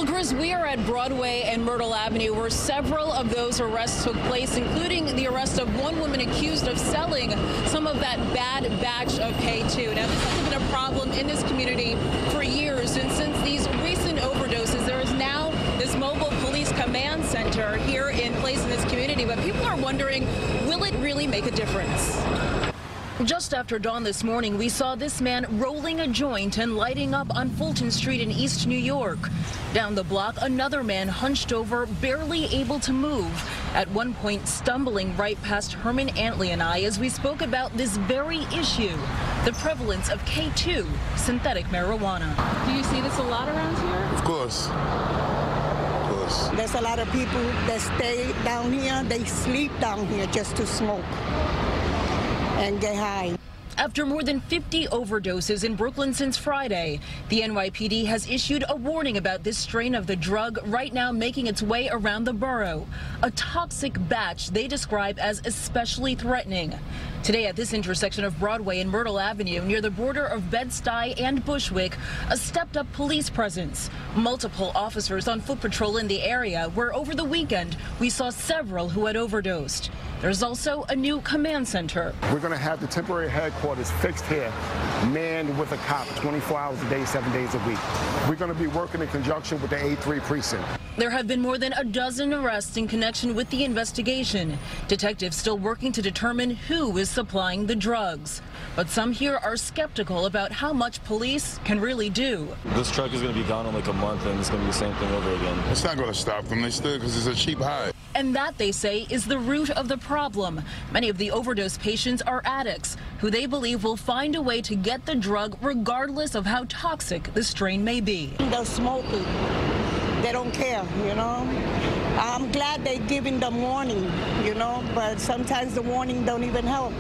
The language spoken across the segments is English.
Chris, we are at Broadway and Myrtle Avenue, where several of those arrests took place, including the arrest of one woman accused of selling some of that bad batch of K2. Now, this has been a problem in this community for years, and since these recent overdoses, there is now this mobile police command center here in place in this community. But people are wondering, will it really make a difference? Just after dawn this morning, we saw this man rolling a joint and lighting up on Fulton Street in East New York. Down the block, another man hunched over, barely able to move. At one point, stumbling right past Herman Antley and I as we spoke about this very issue, the prevalence of K2, synthetic marijuana. Do you see this a lot around here? Of course. There's a lot of people that stay down here. They sleep down here just to smoke and get high. After more than 50 overdoses in Brooklyn since Friday, the NYPD has issued a warning about this strain of the drug right now making its way around the borough. A toxic batch they describe as especially threatening. Today at this intersection of Broadway and Myrtle Avenue near the border of Bed-Stuy and Bushwick, a stepped-up police presence. Multiple officers on foot patrol in the area where over the weekend we saw several who had overdosed. There's also a new command center. We're going to have the temporary headquarters fixed here, manned with a cop 24 hours a day, 7 days a week. We're going to be working in conjunction with the A3 precinct. There have been more than a dozen arrests in connection with the investigation. Detectives still working to determine who is supplying the drugs. But some here are skeptical about how much police can really do. This truck is going to be gone in like a month, and it's going to be the same thing over again. It's not going to stop them. They still, because it's a cheap high. And that, they say, is the root of the problem. Many of the overdose patients are addicts who they believe will find a way to get the drug regardless of how toxic the strain may be. They're smoking. They don't care, you know. I'm glad they're giving them warning, you know, but sometimes the warning don't even help.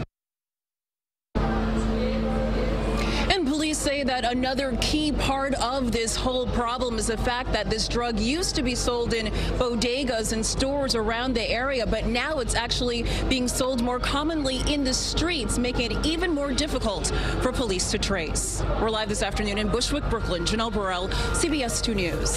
And police say that another key part of this whole problem is the fact that this drug used to be sold in bodegas and stores around the area, but now it's actually being sold more commonly in the streets, making it even more difficult for police to trace. We're live this afternoon in Bushwick, Brooklyn. Janelle Burrell, CBS 2 News.